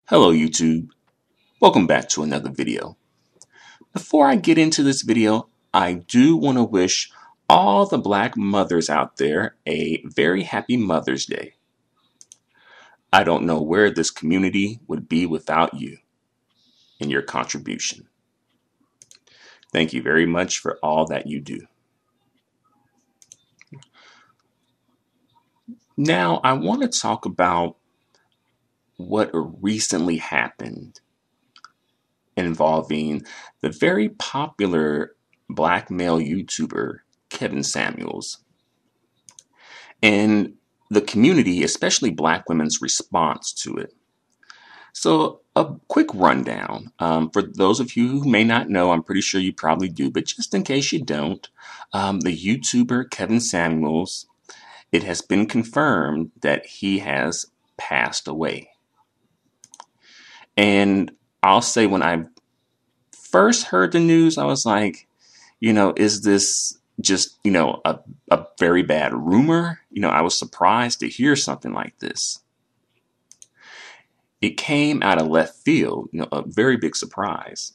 Hello YouTube, welcome back to another video. Before I get into this video, I do want to wish all the black mothers out there a very happy Mother's Day. I don't know where this community would be without you and your contribution. Thank you very much for all that you do. Now I want to talk about what recently happened involving the very popular black male YouTuber Kevin Samuels and the community, especially black women's response to it. So a quick rundown. For those of you who may not know, I'm pretty sure you probably do, but just in case you don't, the YouTuber Kevin Samuels, it has been confirmed that he has passed away. And I'll say when I first heard the news, I was like, is this just, a very bad rumor? I was surprised to hear something like this. It came out of left field, a very big surprise.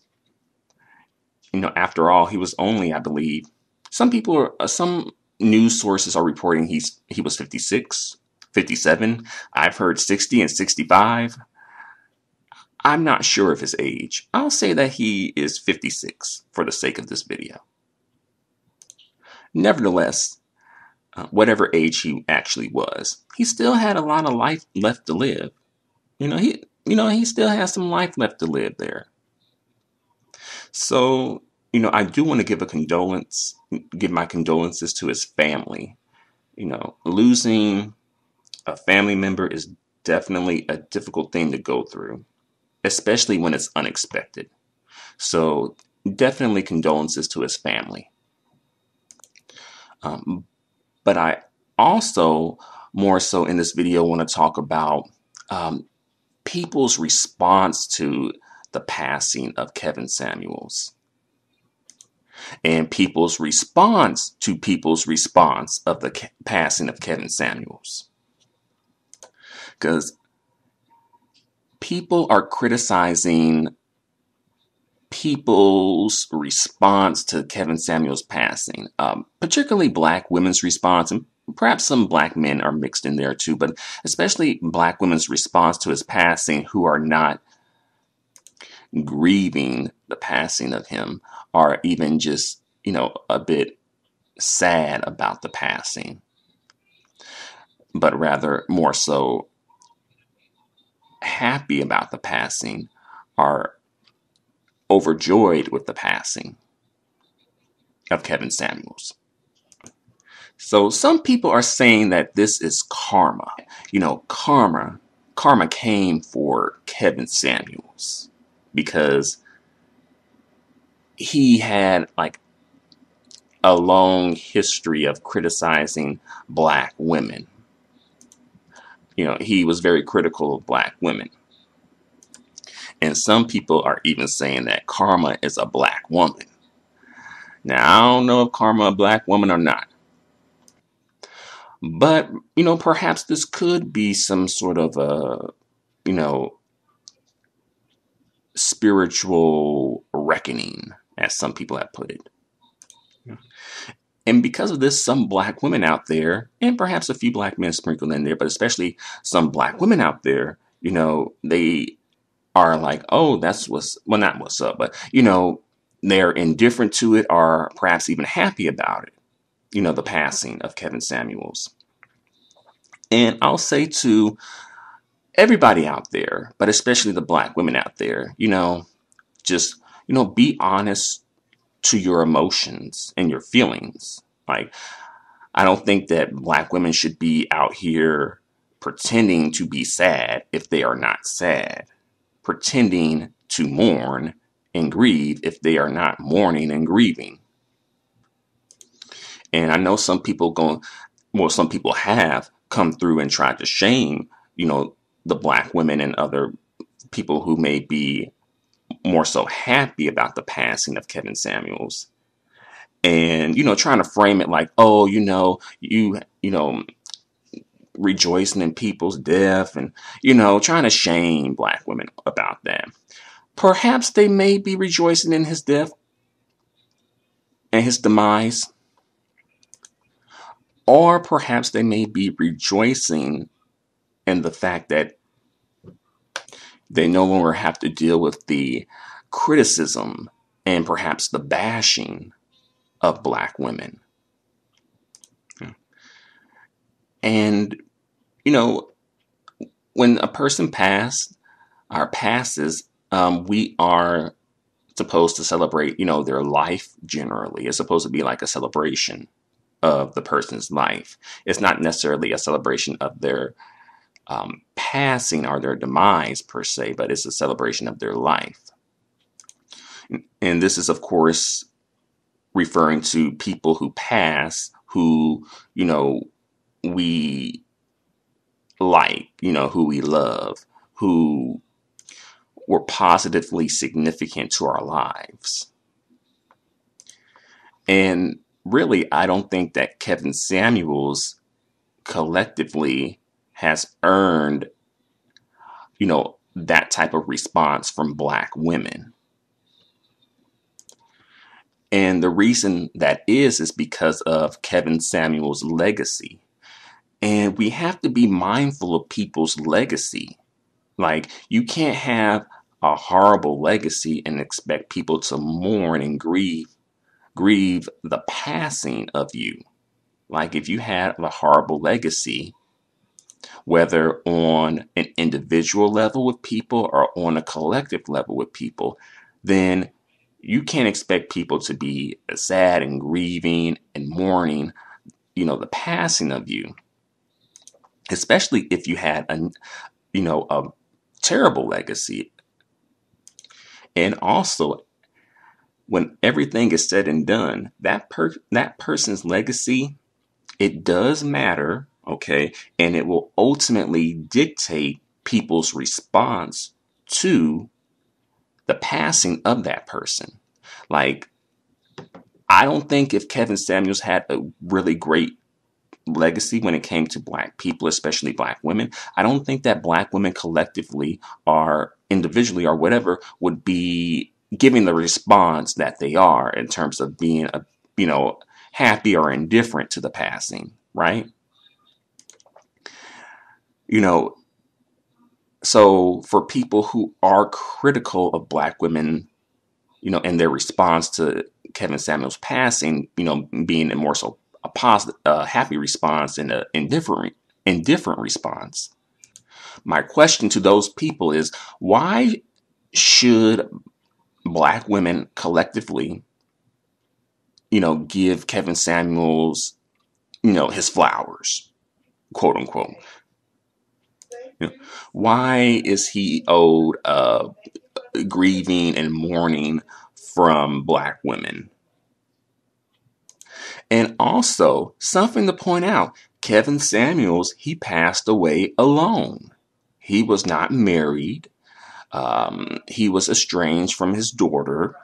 After all, he was only, I believe, some news sources are reporting he was 56, 57. I've heard 60 and 65. I'm not sure of his age. I'll say that he is 56 for the sake of this video. Nevertheless, whatever age he actually was, he still had a lot of life left to live. He still has some life left to live there. So, I do want to give my condolences to his family. Losing a family member is definitely a difficult thing to go through, especially when it's unexpected. So definitely condolences to his family. But I also, more so in this video, want to talk about people's response to the passing of Kevin Samuels. And people's response to people's response of the passing of Kevin Samuels. Because people are criticizing people's response to Kevin Samuels' passing, particularly black women's response, and perhaps some black men are mixed in there too, but especially black women's response to his passing who are not grieving the passing of him, or even just, a bit sad about the passing, but rather more so happy about the passing, are overjoyed with the passing of Kevin Samuels. So some people are saying that this is karma. Karma came for Kevin Samuels because he had a long history of criticizing black women. He was very critical of black women. And some people are even saying that Karma is a black woman. Now, I don't know if Karma a black woman or not. But, perhaps this could be some sort of a, spiritual reckoning, as some people have put it. And because of this, some black women out there, and perhaps a few black men sprinkled in there, but especially some black women out there, they are like, oh, not what's up, but, they're indifferent to it or perhaps even happy about it, the passing of Kevin Samuels. And I'll say to everybody out there, but especially the black women out there, just, be honest to your emotions and your feelings. I don't think that black women should be out here pretending to be sad if they are not sad, pretending to mourn and grieve if they are not mourning and grieving. And I know some people have come through and tried to shame, the black women and other people who may be more so happy about the passing of Kevin Samuels. And, trying to frame it like, oh, rejoicing in people's death and, trying to shame black women about that. Perhaps they may be rejoicing in his death and his demise, or perhaps they may be rejoicing in the fact that they no longer have to deal with the criticism and perhaps the bashing of black women. And, you know, when a person passes, we are supposed to celebrate, their life generally. It's supposed to be like a celebration of the person's life. It's not necessarily a celebration of their passing or their demise per se, but it's a celebration of their life. And this is, of course, referring to people who pass, who, we like, who we love, who were positively significant to our lives. And really, I don't think that Kevin Samuels collectively has earned, that type of response from black women. And the reason that is because of Kevin Samuels' legacy. And we have to be mindful of people's legacy. Like, you can't have a horrible legacy and expect people to mourn and grieve the passing of you. Like, if you had a horrible legacy, whether on an individual level with people or on a collective level with people, then you can't expect people to be sad and grieving and mourning, the passing of you. Especially if you had a terrible legacy. And also, when everything is said and done, that person's legacy, it does matter, okay? And it will ultimately dictate people's response to the passing of that person. Like, I don't think if Kevin Samuels had a really great legacy when it came to black people, especially black women, I don't think that black women collectively or individually or whatever would be giving the response that they are in terms of being happy or indifferent to the passing, right? So for people who are critical of black women, and their response to Kevin Samuels passing, being a more so a positive, happy response and an indifferent response. My question to those people is, why should black women collectively, give Kevin Samuels, his flowers, quote unquote? Why is he owed grieving and mourning from black women? And also, something to point out, Kevin Samuels, he passed away alone. He was not married. He was estranged from his daughter.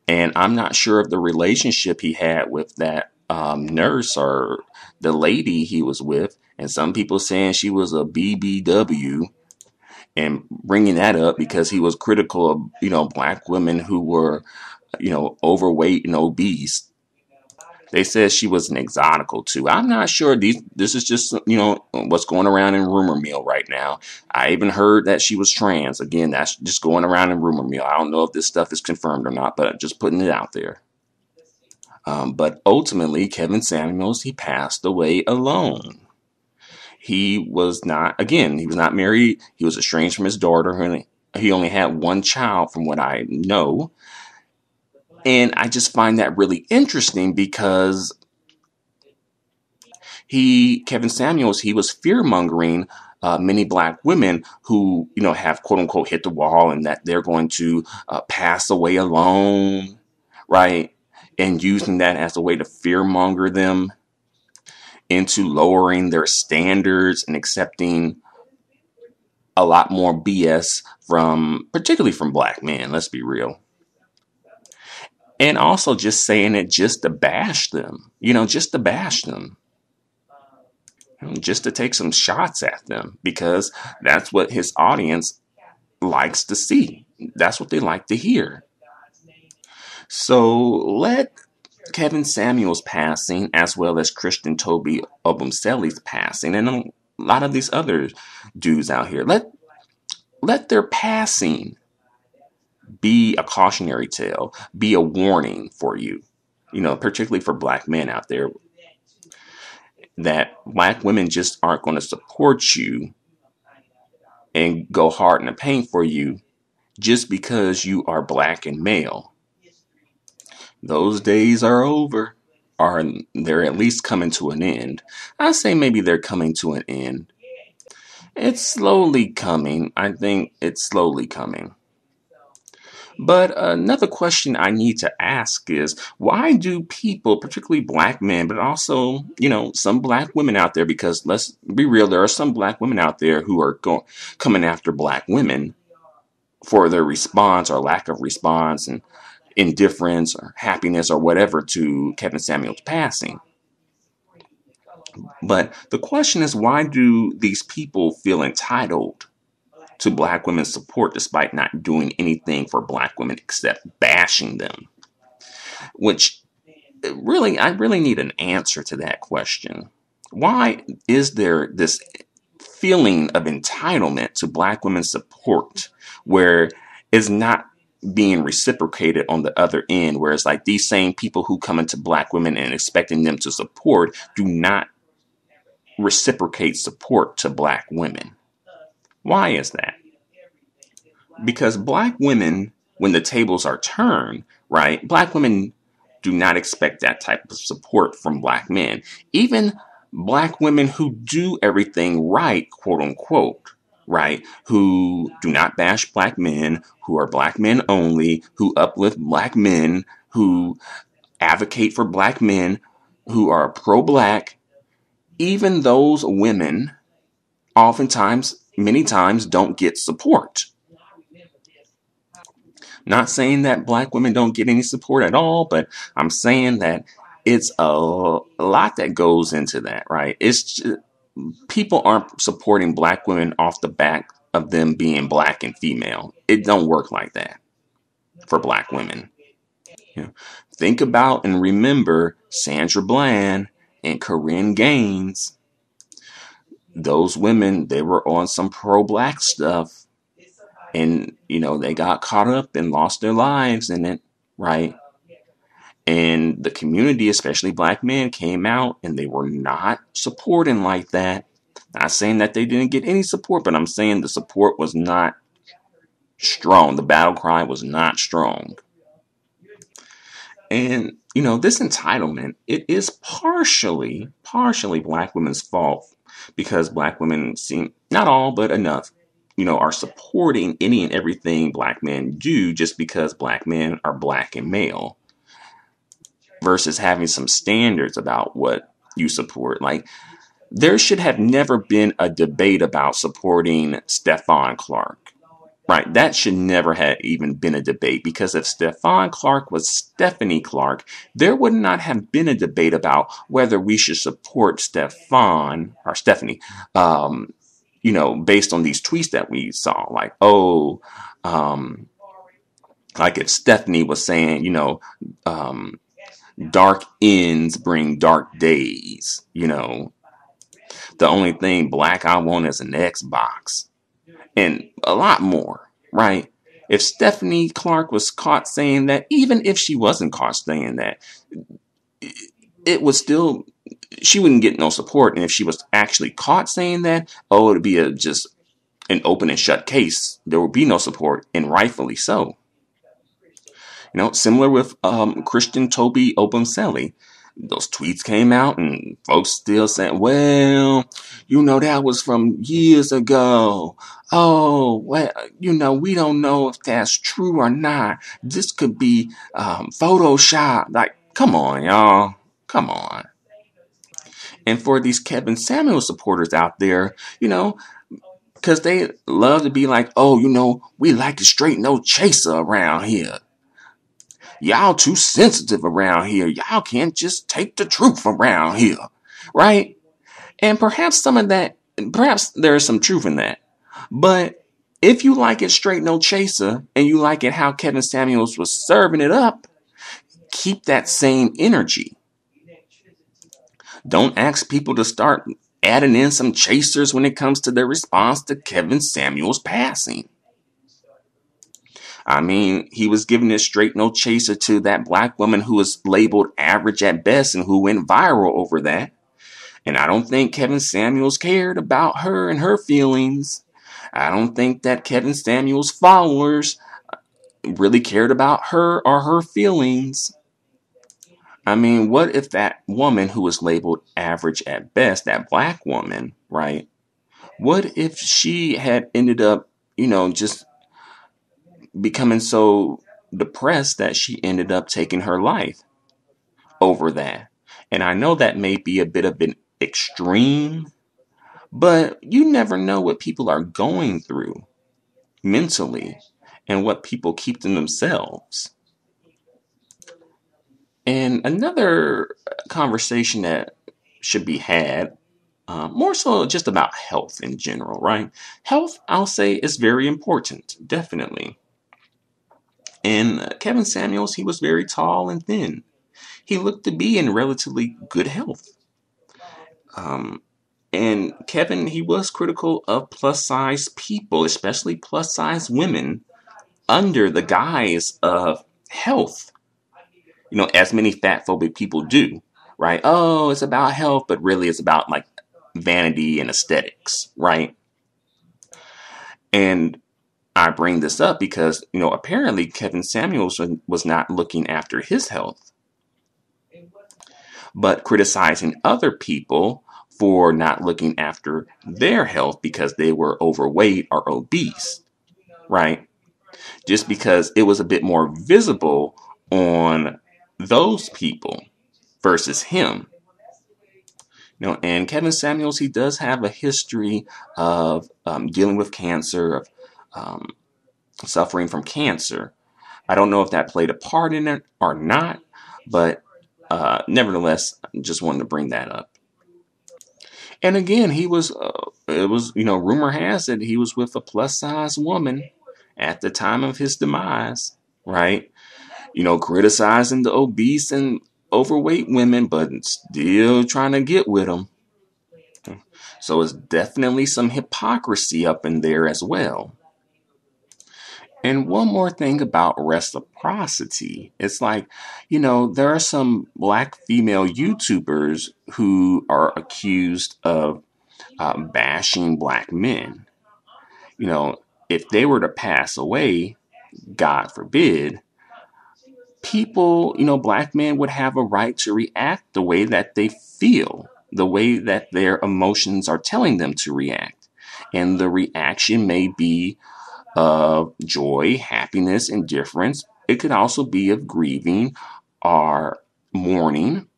And I'm not sure of the relationship he had with that nurse or the lady he was with. And some people saying she was a BBW and bringing that up because he was critical of, black women who were, overweight and obese. They said she was an exotical too. I'm not sure. This is just, what's going around in rumor mill right now. I even heard that she was trans. Again, that's just going around in rumor mill. I don't know if this stuff is confirmed or not, but just putting it out there. But ultimately, Kevin Samuels, he passed away alone. He was not married. He was estranged from his daughter. He only had one child from what I know. And I just find that really interesting because Kevin Samuels, he was fear-mongering many black women who, have quote unquote hit the wall and that they're going to pass away alone, right? And using that as a way to fear-monger them into lowering their standards and accepting a lot more BS particularly from black men, let's be real. And also just saying it just to bash them, just to bash them. just to take some shots at them because that's what his audience likes to see. That's what they like to hear. So let Kevin Samuels passing, as well as Christian Toby Obumseli's passing, and a lot of these other dudes out here, let their passing be a cautionary tale, be a warning for you. Particularly for black men out there, that black women just aren't going to support you and go hard in the paint for you just because you are black and male. Those days are over, or they're at least coming to an end. I say maybe they're coming to an end. It's slowly coming. I think it's slowly coming. But another question I need to ask is, why do people, particularly black men, but also, some black women out there, because let's be real, there are some black women out there who are coming after black women for their response or lack of response and indifference or happiness or whatever to Kevin Samuels passing. But the question is, why do these people feel entitled to black women's support despite not doing anything for black women except bashing them? Which I really need an answer to that question. Why is there this feeling of entitlement to black women's support where it's not being reciprocated on the other end, where it's like these same people who come into black women and expecting them to support do not reciprocate support to black women? Why is that? Because black women, when the tables are turned, right, black women do not expect that type of support from black men. Even black women who do everything right, quote unquote, right, who do not bash black men, who are black men only, who uplift black men, who advocate for black men, who are pro-black, even those women oftentimes, many times, don't get support. Not saying that black women don't get any support at all, but I'm saying that it's a lot that goes into that, right? It's just, people aren't supporting black women off the back of them being black and female. It don't work like that for black women. Think about and remember Sandra Bland and Corinne Gaines. Those women, they were on some pro-black stuff. And, they got caught up and lost their lives in it, right? And the community, especially black men, came out and they were not supporting like that. Not saying that they didn't get any support, but I'm saying the support was not strong. The battle cry was not strong. And, this entitlement, it is partially black women's fault because black women seem, not all, but enough, are supporting any and everything black men do just because black men are black and male versus having some standards about what you support. Like, there should have never been a debate about supporting Stephon Clark, right? That should never have even been a debate because if Stephon Clark was Stephanie Clark, there would not have been a debate about whether we should support Stephon or Stephanie, based on these tweets that we saw, like, like if Stephanie was saying, dark ends bring dark days, the only thing black I want is an Xbox, and a lot more, right? If Stephanie Clark was caught saying that, even if she wasn't caught saying that, it was still, she wouldn't get no support. And if she was actually caught saying that, it'd be just an open and shut case. There would be no support, and rightfully so. Similar with Christian Toby Obumseli. Those tweets came out and folks still saying, well, that was from years ago. Oh, well, we don't know if that's true or not. This could be Photoshop. Like, come on, y'all. Come on. And for these Kevin Samuel supporters out there, because they love to be like, we like to straight no chaser around here. Y'all too sensitive around here. Y'all can't just take the truth around here, right? And perhaps some of that, perhaps there is some truth in that. But if you like it straight no chaser and you like it how Kevin Samuels was serving it up, keep that same energy. Don't ask people to start adding in some chasers when it comes to their response to Kevin Samuels passing. I mean, he was giving it straight no chaser to that black woman who was labeled average at best and who went viral over that. And I don't think Kevin Samuels cared about her and her feelings. I don't think that Kevin Samuels' followers really cared about her or her feelings. I mean, what if that woman who was labeled average at best, that black woman, right? What if she had ended up, just becoming so depressed that she ended up taking her life over that? And I know that may be a bit of an extreme, but you never know what people are going through mentally and what people keep to themselves. And another conversation that should be had, more so just about health in general, right? Health, I'll say, is very important, definitely. And Kevin Samuels, he was very tall and thin. He looked to be in relatively good health. Um, and Kevin, he was critical of plus size people, especially plus size women, under the guise of health. As many fat phobic people do, right? Oh, it's about health, but really it's about like vanity and aesthetics, right? And I bring this up because, apparently Kevin Samuels was not looking after his health, but criticizing other people for not looking after their health because they were overweight or obese, right? Just because it was a bit more visible on those people versus him. And Kevin Samuels, he does have a history of dealing with cancer, of um, suffering from cancer. I don't know if that played a part in it or not, but nevertheless, just wanted to bring that up. And again, it was, rumor has it he was with a plus size woman at the time of his demise, right? Criticizing the obese and overweight women, but still trying to get with them. So it's definitely some hypocrisy up in there as well. And one more thing about reciprocity. It's like, there are some black female YouTubers who are accused of bashing black men. You know, if they were to pass away, God forbid, people, black men would have a right to react the way that they feel, the way that their emotions are telling them to react. And the reaction may be of joy, happiness, indifference. It could also be of grieving or mourning.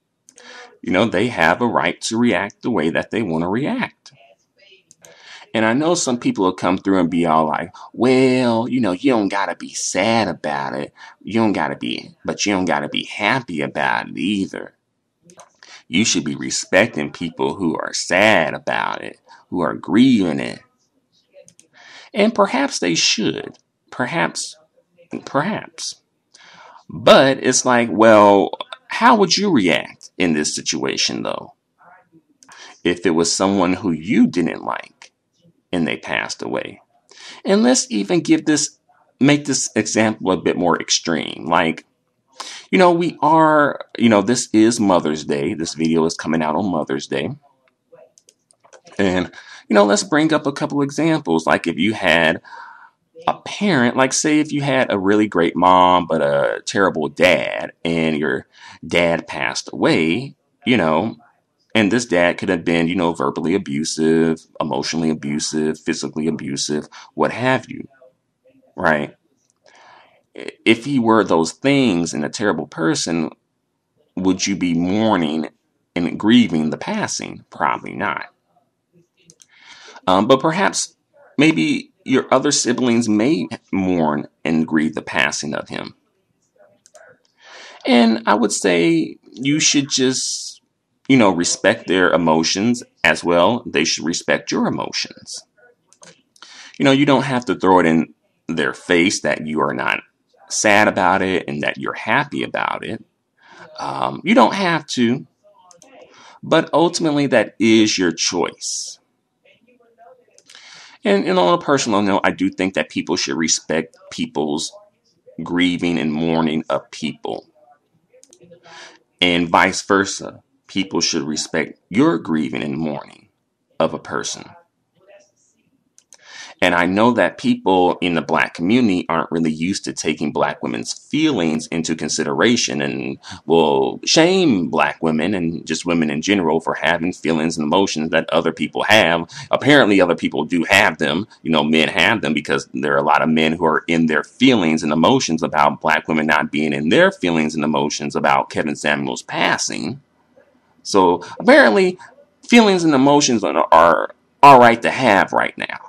They have a right to react the way that they want to react. And I know some people will come through and be all like, well, you don't gotta be sad about it. But you don't gotta be happy about it either. You should be respecting people who are sad about it, who are grieving it. And perhaps they should. Perhaps. But it's like, well, how would you react in this situation though? If it was someone who you didn't like and they passed away. And let's even make this example a bit more extreme. Like, this is Mother's Day. This video is coming out on Mother's Day. And, let's bring up a couple examples. Like if you had a parent, like say if you had a really great mom, but a terrible dad, and your dad passed away, and this dad could have been, verbally abusive, emotionally abusive, physically abusive, what have you, right? If he were those things and a terrible person, would you be mourning and grieving the passing? Probably not. But perhaps maybe your other siblings may mourn and grieve the passing of him. And I would say you should just, respect their emotions as well. They should respect your emotions. You don't have to throw it in their face that you are not sad about it and that you're happy about it. You don't have to, but ultimately that is your choice. And on a personal note, I do think that people should respect people's grieving and mourning of people, and vice versa. People should respect your grieving and mourning of a person. And I know that people in the black community aren't really used to taking black women's feelings into consideration and will shame black women and just women in general for having feelings and emotions that other people have. Apparently, other people do have them. Men have them because there are a lot of men who are in their feelings and emotions about black women not being in their feelings and emotions about Kevin Samuels passing. So apparently, feelings and emotions are all right to have right now.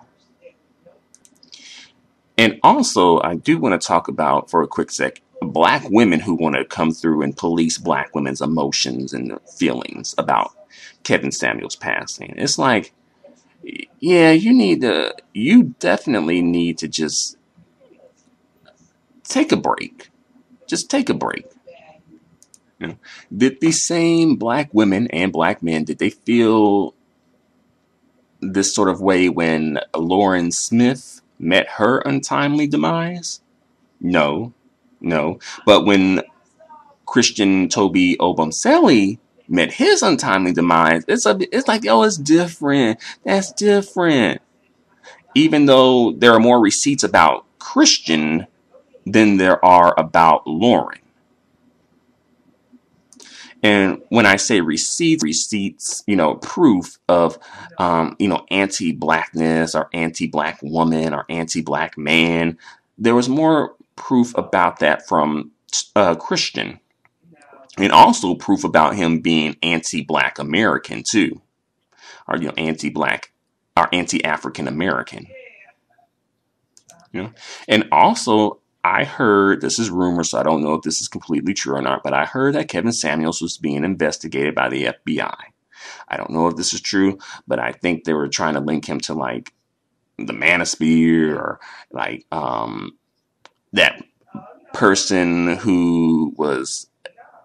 And also, I do want to talk about, for a quick sec, black women who want to come through and police black women's emotions and feelings about Kevin Samuels passing. It's like, yeah, you definitely need to just take a break. Just take a break. Did these same black women and black men, did they feel this sort of way when Lauren Smith met her untimely demise? No, no. But when Christian Toby Obamseli met his untimely demise, it's like, oh, it's different. That's different. Even though there are more receipts about Christian than there are about Lauren. And when I say receipts, proof of, anti-blackness or anti-black woman or anti-black man, there was more proof about that from Christian. And also proof about him being anti-black American too, or anti-black or anti-African American. And also I heard, this is rumor, so I don't know if this is completely true or not, but I heard that Kevin Samuels was being investigated by the FBI. I don't know if this is true, but I think they were trying to link him to like the Manosphere or like that person who was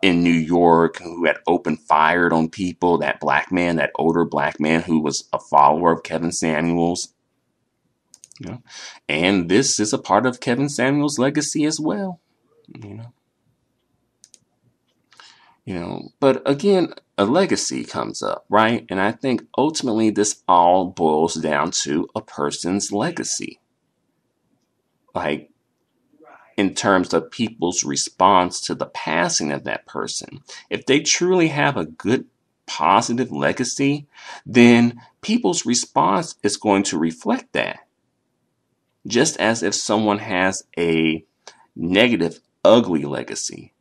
in New York who had opened fire on people, that black man, that older black man who was a follower of Kevin Samuels. And this is a part of Kevin Samuels' legacy as well. But again, a legacy comes up, right? And I think ultimately this all boils down to a person's legacy. Like, in terms of people's response to the passing of that person. If they truly have a good, positive legacy, then people's response is going to reflect that. Just as if someone has a negative, ugly legacy,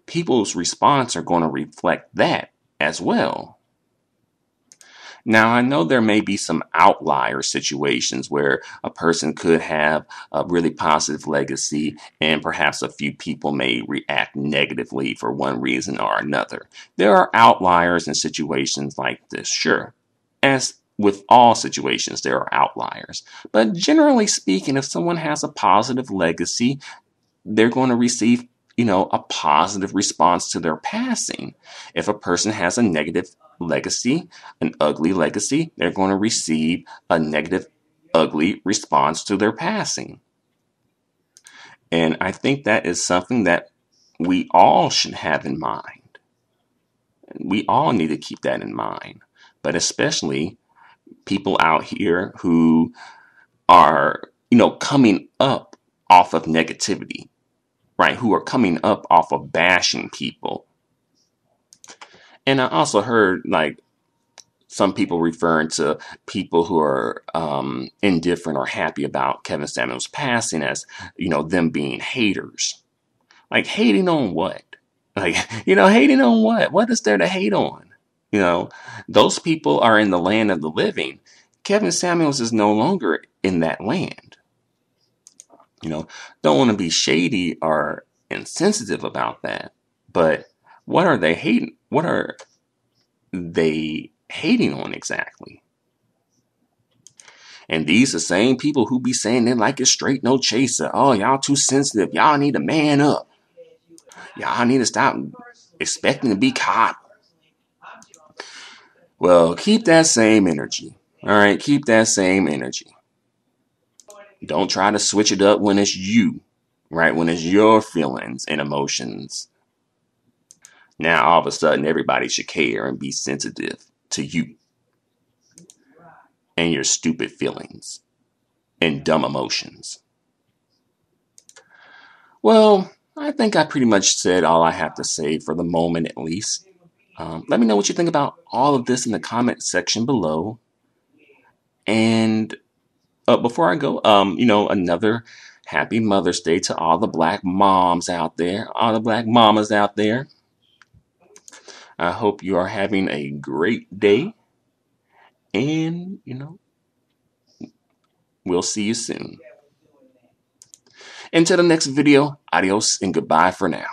people's response are going to reflect that as well. Now, I know there may be some outlier situations where a person could have a really positive legacy and perhaps a few people may react negatively for one reason or another. There are outliers in situations like this, sure. As with all situations, there are outliers. But generally speaking, if someone has a positive legacy, they're going to receive a positive response to their passing. If a person has a negative legacy, an ugly legacy, they're going to receive a negative, ugly response to their passing. And I think that is something that we all should have in mind. We all need to keep that in mind. But especially people out here who are, coming up off of negativity. Right, who are coming up off of bashing people. And I also heard like some people referring to people who are indifferent or happy about Kevin Samuels passing as, them being haters. Like, hating on what? Like, hating on what? What is there to hate on? Those people are in the land of the living. Kevin Samuels is no longer in that land. Don't want to be shady or insensitive about that. But what are they hating? What are they hating on exactly? And these the same people who be saying they like it straight, no chaser. Oh, y'all too sensitive. Y'all need to man up. Y'all need to stop expecting to be caught. Well, keep that same energy. All right, keep that same energy. Don't try to switch it up when it's you, right? When it's your feelings and emotions. Now, all of a sudden, everybody should care and be sensitive to you and your stupid feelings and dumb emotions. Well, I think I pretty much said all I have to say for the moment, at least. Let me know what you think about all of this in the comment section below. And before I go, another happy Mother's Day to all the black moms out there, all the black mamas out there. I hope you are having a great day. And, we'll see you soon. Until the next video, adios and goodbye for now.